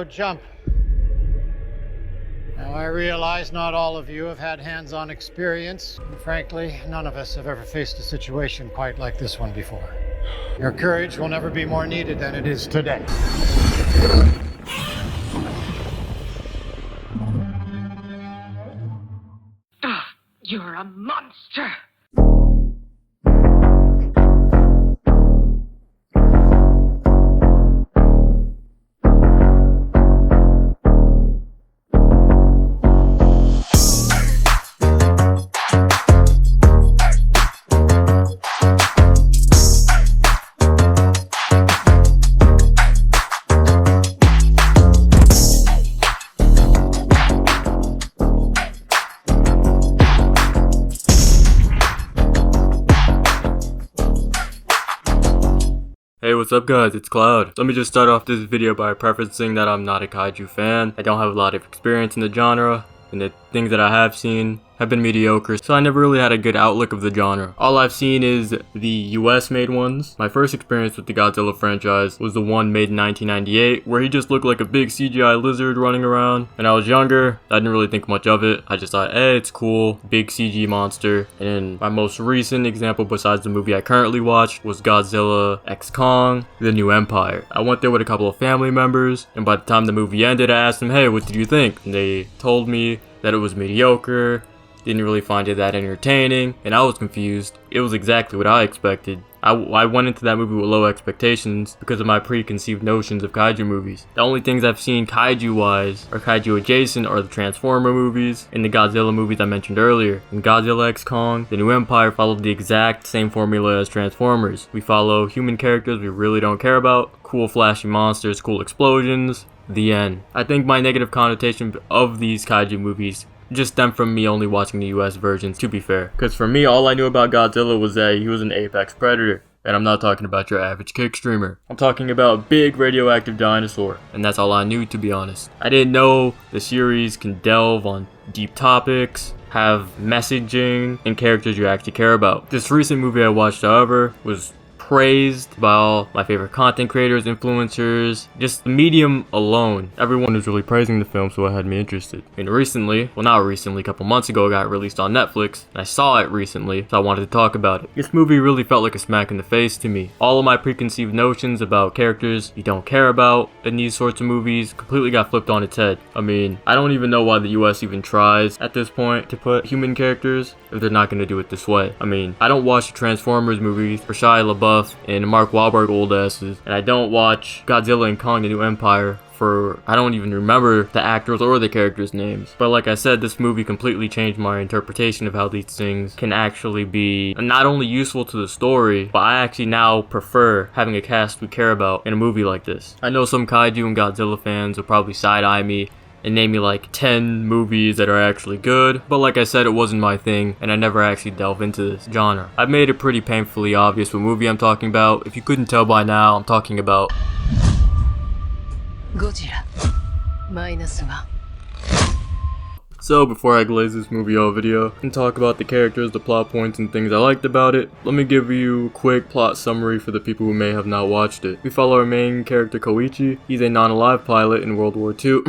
Jump. Now, I realize not all of you have had hands-on experience, and frankly, none of us have ever faced a situation quite like this one before. Your courage will never be more needed than it is today. You're a monster! Hey, what's up guys, it's Cloud. Let me just start off this video by prefacing that I'm not a kaiju fan. I don't have a lot of experience in the genre, and the things that I have seen have been mediocre, so I never really had a good outlook of the genre. All I've seen is the US made ones. My first experience with the Godzilla franchise was the one made in 1998, where he just looked like a big CGI lizard running around. When I was younger, I didn't really think much of it. I just thought, hey, it's cool, big CG monster. And then my most recent example besides the movie I currently watched was Godzilla X Kong, The New Empire. I went there with a couple of family members, and by the time the movie ended, I asked them, hey, what did you think? And they told me that it was mediocre, didn't really find it that entertaining, and I was confused. It was exactly what I expected. I went into that movie with low expectations because of my preconceived notions of kaiju movies. The only things I've seen kaiju wise or kaiju adjacent are the Transformer movies and the Godzilla movies I mentioned earlier. In Godzilla X Kong, The New Empire followed the exact same formula as Transformers. We follow human characters we really don't care about, cool flashy monsters, cool explosions, the end. I think my negative connotation of these kaiju movies just stemmed from me only watching the US versions, to be fair. Because for me, all I knew about Godzilla was that he was an apex predator. And I'm not talking about your average kick streamer. I'm talking about a big radioactive dinosaur. And that's all I knew, to be honest. I didn't know the series can delve on deep topics, have messaging, and characters you actually care about. This recent movie I watched, however, was praised by all my favorite content creators, influencers, just the medium alone. Everyone was really praising the film, so it had me interested. And recently, well not recently, a couple months ago, it got released on Netflix, and I saw it recently, so I wanted to talk about it. This movie really felt like a smack in the face to me. All of my preconceived notions about characters you don't care about in these sorts of movies completely got flipped on its head. I mean, I don't even know why the US even tries at this point to put human characters if they're not going to do it this way. I mean, I don't watch the Transformers movies for Shia LaBeouf and Mark Wahlberg old asses, and I don't watch Godzilla and Kong: The New Empire for, I don't even remember the actors or the characters' names. But like I said, this movie completely changed my interpretation of how these things can actually be not only useful to the story, but I actually now prefer having a cast we care about in a movie like this. I know some kaiju and Godzilla fans will probably side-eye me and name me like 10 movies that are actually good, but like I said, it wasn't my thing, and I never actually delved into this genre. I've made it pretty painfully obvious what movie I'm talking about. If you couldn't tell by now, I'm talking about Godzilla Minus One. So before I glaze this movie out video and talk about the characters, the plot points, and things I liked about it, let me give you a quick plot summary for the people who may have not watched it. We follow our main character Koichi. He's a non-alive pilot in World War II.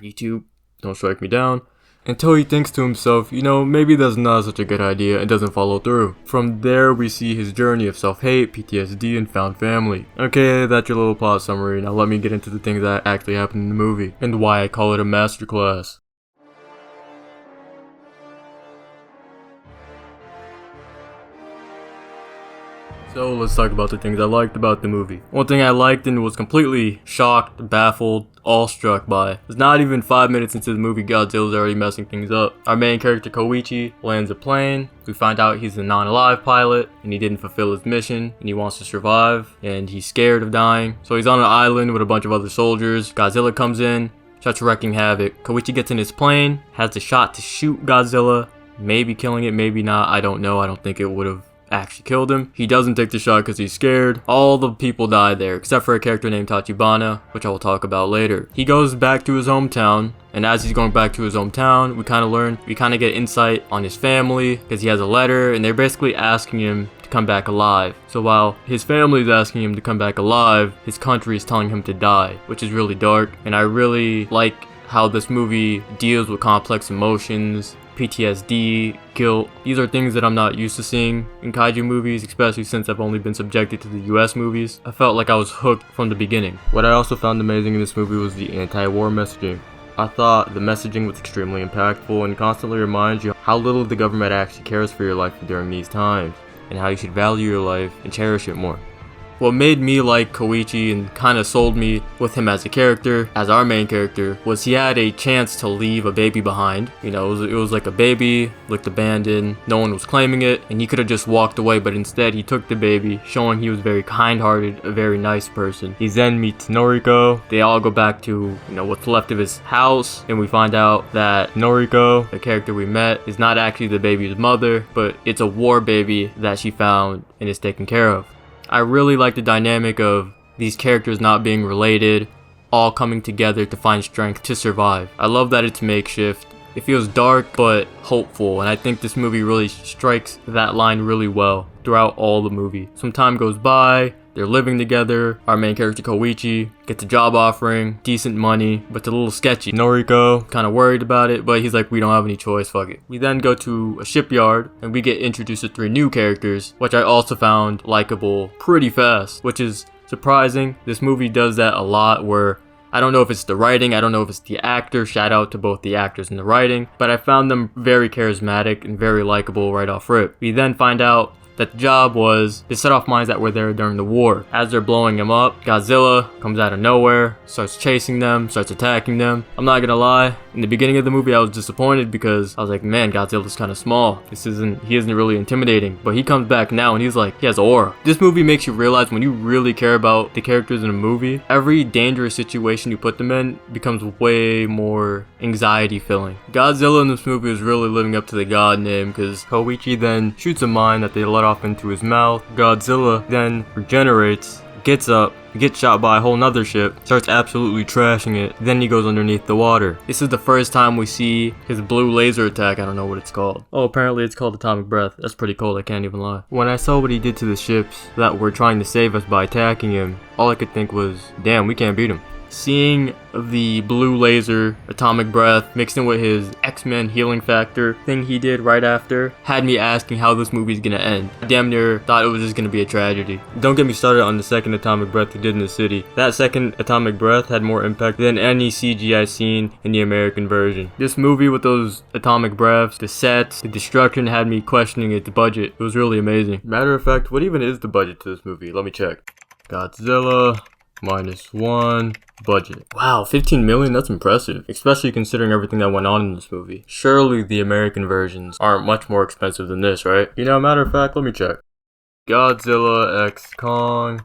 YouTube, don't strike me down. Until he thinks to himself, you know, maybe that's not such a good idea and doesn't follow through. From there, we see his journey of self-hate, PTSD, and found family. Okay, that's your little plot summary. Now let me get into the things that actually happened in the movie and why I call it a masterclass. So let's talk about the things I liked about the movie. One thing I liked and was completely shocked, baffled, awestruck by was not even 5 minutes into the movie, Godzilla's already messing things up. Our main character Koichi lands a plane. We find out he's a non-alive pilot and he didn't fulfill his mission and he wants to survive and he's scared of dying. So he's on an island with a bunch of other soldiers. Godzilla comes in, starts wreaking havoc. Koichi gets in his plane, has the shot to shoot Godzilla, maybe killing it, maybe not, I don't know. I don't think it would have actually killed him. He doesn't take the shot because he's scared. All the people die there except for a character named Tachibana, which I will talk about later. He goes back to his hometown, and as he's going back to his hometown, we kind of get insight on his family because he has a letter and they're basically asking him to come back alive. So while his family is asking him to come back alive, his country is telling him to die, which is really dark. And I really like how this movie deals with complex emotions, PTSD, guilt. These are things that I'm not used to seeing in kaiju movies, especially since I've only been subjected to the US movies. I felt like I was hooked from the beginning. What I also found amazing in this movie was the anti-war messaging. I thought the messaging was extremely impactful and constantly reminds you how little the government actually cares for your life during these times, and how you should value your life and cherish it more. What made me like Koichi and kind of sold me with him as a character, as our main character, was he had a chance to leave a baby behind. You know, it was like a baby, looked abandoned, no one was claiming it, and he could have just walked away, but instead he took the baby, showing he was very kind-hearted, a very nice person. He then meets Noriko. They all go back to, what's left of his house, and we find out that Noriko, the character we met, is not actually the baby's mother, but it's a war baby that she found and is taken care of. I really like the dynamic of these characters not being related, all coming together to find strength to survive. I love that it's makeshift. It feels dark but hopeful, and I think this movie really strikes that line really well throughout all the movie. Some time goes by, they're living together. Our main character Koichi gets a job offering, decent money, but it's a little sketchy. Noriko kind of worried about it, but he's like, we don't have any choice, fuck it. We then go to a shipyard and we get introduced to 3 new characters, which I also found likable pretty fast, which is surprising. This movie does that a lot where I don't know if it's the writing, I don't know if it's the actor, shout out to both the actors and the writing, but I found them very charismatic and very likable right off rip. We then find out that the job was to set off mines that were there during the war. As they're blowing them up, Godzilla comes out of nowhere, starts chasing them, starts attacking them. I'm not gonna lie, in the beginning of the movie I was disappointed because I was like, man, Godzilla's kind of small. He isn't really intimidating, but he comes back now and he's like, he has aura. This movie makes you realize when you really care about the characters in a movie, every dangerous situation you put them in becomes way more anxiety filling. Godzilla in this movie is really living up to the god name because Koichi then shoots a mine that they let off into his mouth. Godzilla then regenerates, gets up, gets shot by a whole nother ship, starts absolutely trashing it, then he goes underneath the water. This is the first time we see his blue laser attack. I don't know what it's called. Oh, apparently it's called atomic breath. That's pretty cool, I can't even lie. When I saw what he did to the ships that were trying to save us by attacking him, all I could think was, damn, we can't beat him. Seeing the blue laser, atomic breath, mixed in with his X-Men healing factor thing he did right after, had me asking how this movie's gonna end. I damn near thought it was just gonna be a tragedy. Don't get me started on the second atomic breath he did in the city. That second atomic breath had more impact than any CG I've seen in the American version. This movie with those atomic breaths, the sets, the destruction had me questioning its budget. It was really amazing. Matter of fact, what even is the budget to this movie? Let me check. Godzilla Minus One budget. Wow, 15 million? That's impressive, especially considering everything that went on in this movie. Surely the American versions aren't much more expensive than this, right? Matter of fact, let me check. Godzilla X Kong,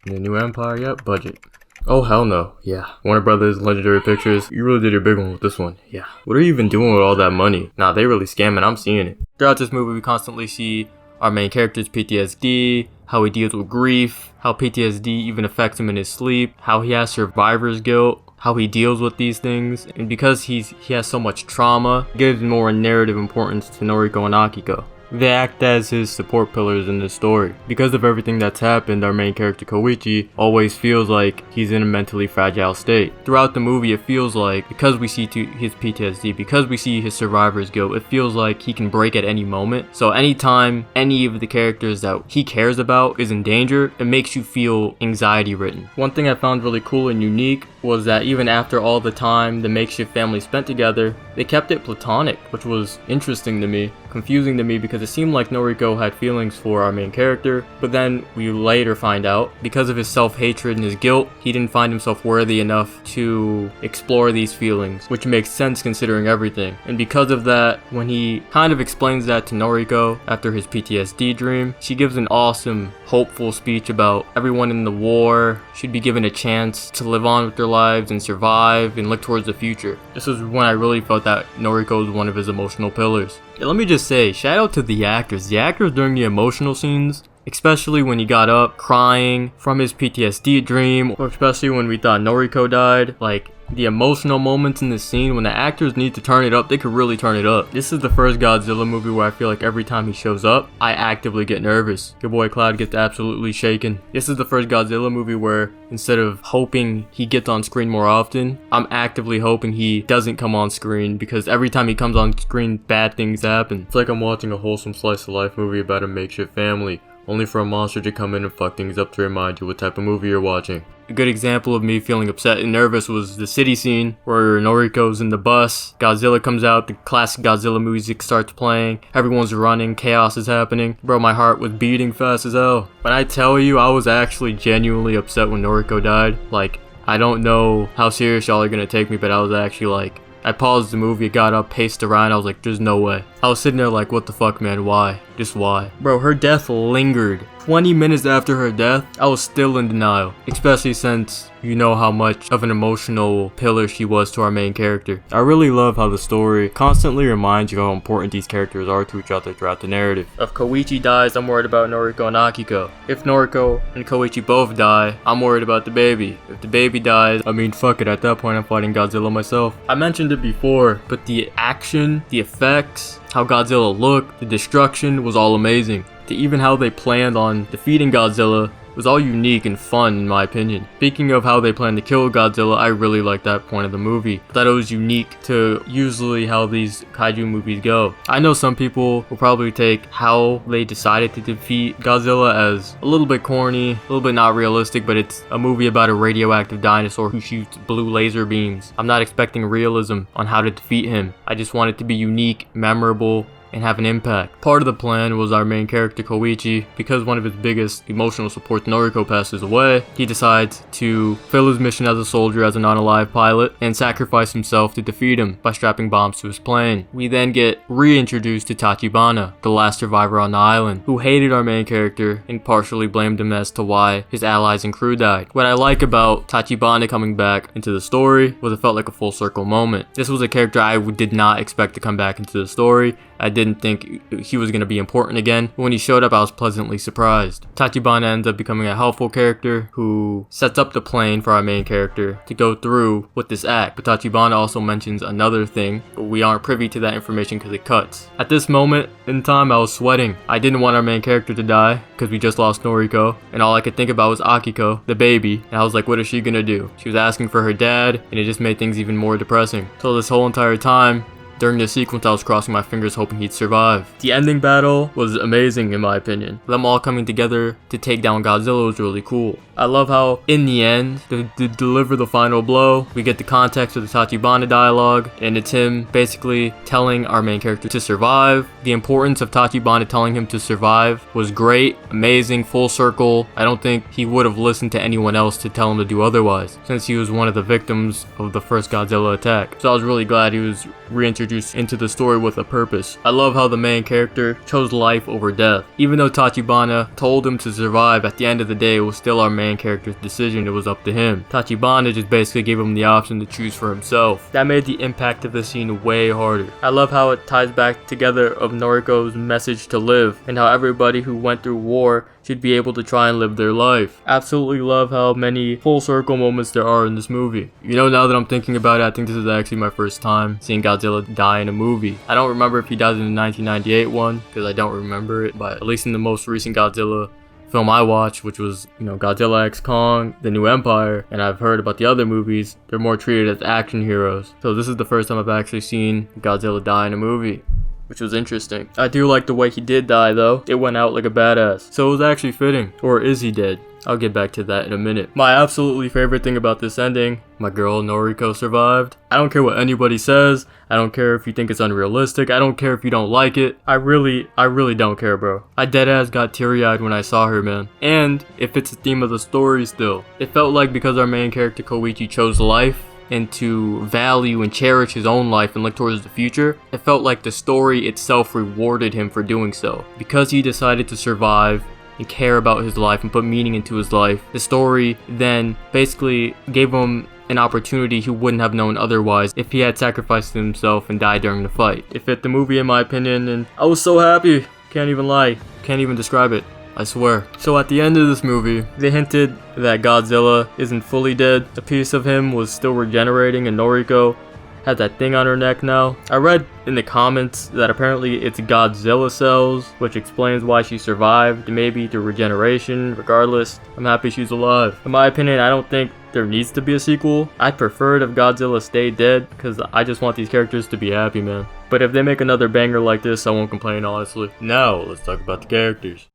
the New Empire, yep, budget. Oh, hell no. Yeah. Warner Brothers, Legendary Pictures, you really did your big one with this one. Yeah. What are you even doing with all that money? Nah, they really scamming, I'm seeing it. Throughout this movie, we constantly see our main character's PTSD, how he deals with grief, how PTSD even affects him in his sleep, how he has survivor's guilt, how he deals with these things, and because he has so much trauma, it gives more narrative importance to Noriko and Akiko. They act as his support pillars in this story. Because of everything that's happened, our main character Koichi always feels like he's in a mentally fragile state. Throughout the movie, it feels like, because we see his PTSD, because we see his survivor's guilt, it feels like he can break at any moment. So anytime any of the characters that he cares about is in danger, it makes you feel anxiety ridden. One thing I found really cool and unique was that even after all the time the makeshift family spent together, they kept it platonic, which was interesting to me, confusing to me because it seemed like Noriko had feelings for our main character, but then we later find out, because of his self-hatred and his guilt, he didn't find himself worthy enough to explore these feelings, which makes sense considering everything. And because of that, when he kind of explains that to Noriko after his PTSD dream, she gives an awesome, hopeful speech about everyone in the war should be given a chance to live on with their lives and survive and look towards the future. This was when I really felt that Noriko was one of his emotional pillars. Yeah, let me just say, shout out to the actors. The actors during the emotional scenes, especially when he got up crying from his PTSD dream, or especially when we thought Noriko died, like, The emotional moments in this scene, when the actors need to turn it up, they could really turn it up. This is the first Godzilla movie where I feel like every time he shows up, I actively get nervous. Your boy Cloud gets absolutely shaken. This is the first Godzilla movie where instead of hoping he gets on screen more often, I'm actively hoping he doesn't come on screen, because every time he comes on screen, bad things happen. It's like I'm watching a wholesome slice of life movie about a makeshift family, only for a monster to come in and fuck things up to remind you what type of movie you're watching. A good example of me feeling upset and nervous was the city scene where Noriko's in the bus, Godzilla comes out, the classic Godzilla music starts playing, everyone's running, chaos is happening. Bro, my heart was beating fast as hell. When I tell you, I was actually genuinely upset when Noriko died. Like, I don't know how serious y'all are gonna take me, but I was actually like, I paused the movie, got up, paced around, I was like, there's no way. I was sitting there like, what the fuck, man, why? Just why? Bro, her death lingered. 20 minutes after her death, I was still in denial. Especially since you know how much of an emotional pillar she was to our main character. I really love how the story constantly reminds you how important these characters are to each other throughout the narrative. If Koichi dies, I'm worried about Noriko and Akiko. If Noriko and Koichi both die, I'm worried about the baby. If the baby dies, I mean, fuck it, at that point I'm fighting Godzilla myself. I mentioned it before, but the action, the effects, how Godzilla looked, the destruction was all amazing. Even how they planned on defeating Godzilla was all unique and fun in my opinion. Speaking of how they plan to kill Godzilla, I really liked that point of the movie. I thought it was unique to usually how these kaiju movies go. I know some people will probably take how they decided to defeat Godzilla as a little bit corny, a little bit not realistic, but it's a movie about a radioactive dinosaur who shoots blue laser beams. I'm not expecting realism on how to defeat him. I just want it to be unique, memorable, and have an impact. Part of the plan was our main character Koichi. Because one of his biggest emotional supports, Noriko, passes away, he decides to fill his mission as a soldier as a non-alive pilot and sacrifice himself to defeat him by strapping bombs to his plane. We then get reintroduced to Tachibana, the last survivor on the island, who hated our main character and partially blamed him as to why his allies and crew died. What I like about Tachibana coming back into the story was it felt like a full circle moment. This was a character I did not expect to come back into the story. I didn't think he was going to be important again, but when he showed up I was pleasantly surprised. Tachibana ends up becoming a helpful character who sets up the plane for our main character to go through with this act, but Tachibana also mentions another thing, but we aren't privy to that information because it cuts. At this moment in time I was sweating. I didn't want our main character to die because we just lost Noriko, and all I could think about was Akiko, the baby, and I was like, what is she gonna do? She was asking for her dad, and it just made things even more depressing. So this whole entire time, during this sequence, I was crossing my fingers hoping he'd survive. The ending battle was amazing in my opinion. Them all coming together to take down Godzilla was really cool. I love how, in the end, to deliver the final blow, we get the context of the Tachibana dialogue, and it's him basically telling our main character to survive. The importance of Tachibana telling him to survive was great, amazing, full circle. I don't think he would have listened to anyone else to tell him to do otherwise, since he was one of the victims of the first Godzilla attack. So I was really glad he was reintroduced into the story with a purpose. I love how the main character chose life over death. Even though Tachibana told him to survive, at the end of the day, it was still our main character's decision. It was up to him. Tachibana just basically gave him the option to choose for himself. That made the impact of the scene way harder. I love how it ties back together of Noriko's message to live, and how everybody who went through war should be able to try and live their life. Absolutely love how many full circle moments there are in this movie. You know, now that I'm thinking about it, I think this is actually my first time seeing Godzilla die in a movie. I don't remember if he died in the 1998 one, because I don't remember it, but at least in the most recent Godzilla film I watched, which was, Godzilla x Kong, The New Empire, and I've heard about the other movies, they're more treated as action heroes. So this is the first time I've actually seen Godzilla die in a movie, which was interesting. I do like the way he did die though. It went out like a badass. So it was actually fitting. Or is he dead? I'll get back to that in a minute. My absolutely favorite thing about this ending, my girl Noriko survived. I don't care what anybody says. I don't care if you think it's unrealistic. I don't care if you don't like it. I really don't care, bro. I deadass got teary-eyed when I saw her, man. And it fits the theme of the story still. It felt like because our main character Koichi chose life, and to value and cherish his own life and look towards the future, it felt like the story itself rewarded him for doing so. Because he decided to survive and care about his life and put meaning into his life, the story then basically gave him an opportunity he wouldn't have known otherwise if he had sacrificed himself and died during the fight. It fit the movie in my opinion, and I was so happy. Can't even lie. Can't even describe it. I swear. So at the end of this movie, they hinted that Godzilla isn't fully dead. A piece of him was still regenerating, and Noriko had that thing on her neck now. I read in the comments that apparently it's Godzilla cells, which explains why she survived, maybe through regeneration. Regardless, I'm happy she's alive. In my opinion, I don't think there needs to be a sequel. I'd prefer it if Godzilla stayed dead, because I just want these characters to be happy, man. But if they make another banger like this, I won't complain, honestly. Now, let's talk about the characters.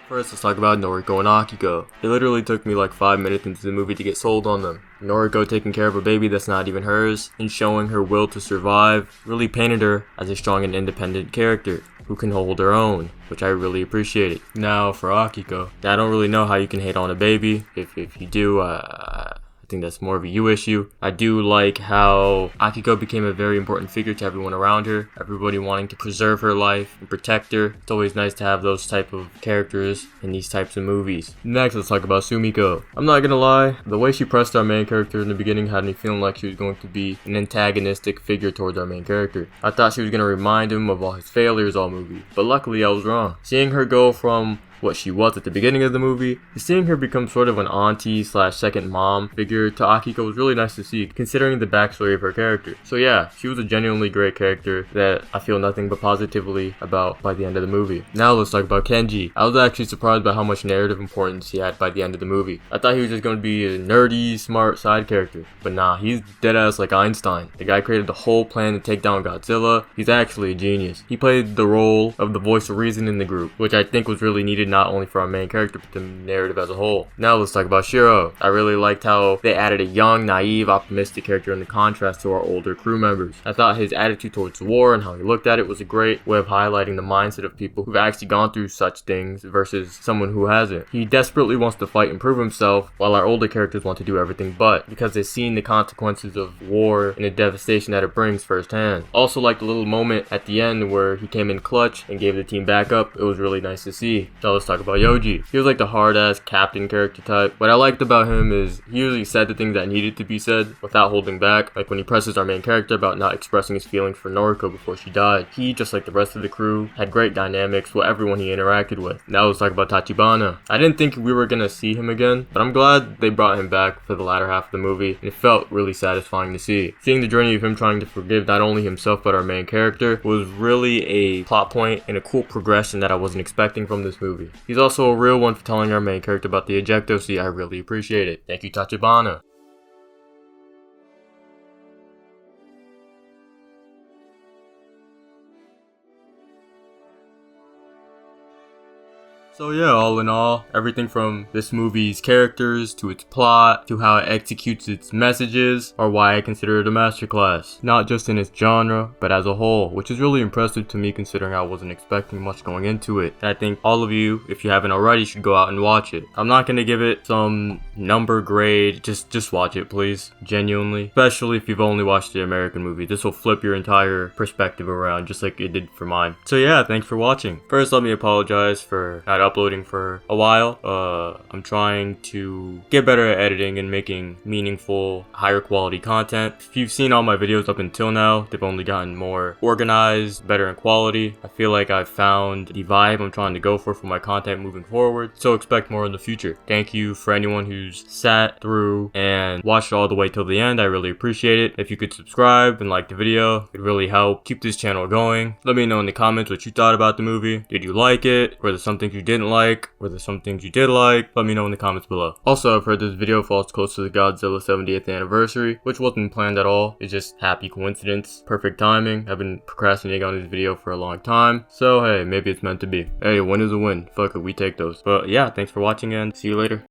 First, let's talk about Noriko and Akiko. It literally took me like 5 minutes into the movie to get sold on them. Noriko taking care of a baby that's not even hers, and showing her will to survive, really painted her as a strong and independent character who can hold her own, which I really appreciated. Now for Akiko, I don't really know how you can hate on a baby. If you do, I think that's more of a you issue. I do like how Akiko became a very important figure to everyone around her, everybody wanting to preserve her life and protect her. It's always nice to have those type of characters in these types of movies. Next, let's talk about Sumiko. I'm not gonna lie, the way she pressed our main character in the beginning had me feeling like she was going to be an antagonistic figure towards our main character. I thought she was gonna remind him of all his failures all movie, but luckily I was wrong. Seeing her go from what she was at the beginning of the movie, seeing her become sort of an auntie slash second mom figure to Akiko was really nice to see, considering the backstory of her character. So yeah, she was a genuinely great character that I feel nothing but positively about by the end of the movie. Now let's talk about Kenji. I was actually surprised by how much narrative importance he had by the end of the movie. I thought he was just going to be a nerdy, smart side character, but nah, he's deadass like Einstein. The guy created the whole plan to take down Godzilla. He's actually a genius. He played the role of the voice of reason in the group, which I think was really needed not only for our main character, but the narrative as a whole. Now let's talk about Shiro. I really liked how they added a young, naive, optimistic character in the contrast to our older crew members. I thought his attitude towards war and how he looked at it was a great way of highlighting the mindset of people who've actually gone through such things versus someone who hasn't. He desperately wants to fight and prove himself, while our older characters want to do everything but, because they've seen the consequences of war and the devastation that it brings firsthand. Also like the little moment at the end where he came in clutch and gave the team back up. It was really nice to see. Now let's talk about Yoji. He was like the hard-ass captain character type. What I liked about him is he usually said the things that needed to be said without holding back, like when he presses our main character about not expressing his feelings for Noriko before she died. He, just like the rest of the crew, had great dynamics with everyone he interacted with. Now let's talk about Tachibana. I didn't think we were gonna see him again, but I'm glad they brought him back for the latter half of the movie, and it felt really satisfying to see. Seeing the journey of him trying to forgive not only himself but our main character was really a plot point and a cool progression that I wasn't expecting from this movie. He's also a real one for telling our main character about the ejecto seat. I really appreciate it. Thank you, Tachibana. So yeah, all in all, everything from this movie's characters, to its plot, to how it executes its messages, are why I consider it a masterclass. Not just in its genre, but as a whole, which is really impressive to me considering I wasn't expecting much going into it. And I think all of you, if you haven't already, should go out and watch it. I'm not gonna give it some number grade, just watch it please, genuinely. Especially if you've only watched the American movie. This will flip your entire perspective around, just like it did for mine. So yeah, thanks for watching. First, let me apologize for not uploading for a while. I'm trying to get better at editing and making meaningful, higher quality content. If you've seen all my videos up until now, they've only gotten more organized, better in quality. I feel like I've found the vibe I'm trying to go for my content moving forward, so expect more in the future. Thank you for anyone who's sat through and watched all the way till the end. I really appreciate it. If you could subscribe and like the video, it'd really help keep this channel going. Let me know in the comments what you thought about the movie. Did you like it? Were there some things you didn't like? Were there some things you did like? Let me know in the comments below. Also, I've heard this video falls close to the Godzilla 70th anniversary, which wasn't planned at all. It's just happy coincidence. Perfect timing. I've been procrastinating on this video for a long time, so hey, maybe it's meant to be. Hey, a win is a win. Fuck it, we take those. But yeah, thanks for watching and see you later.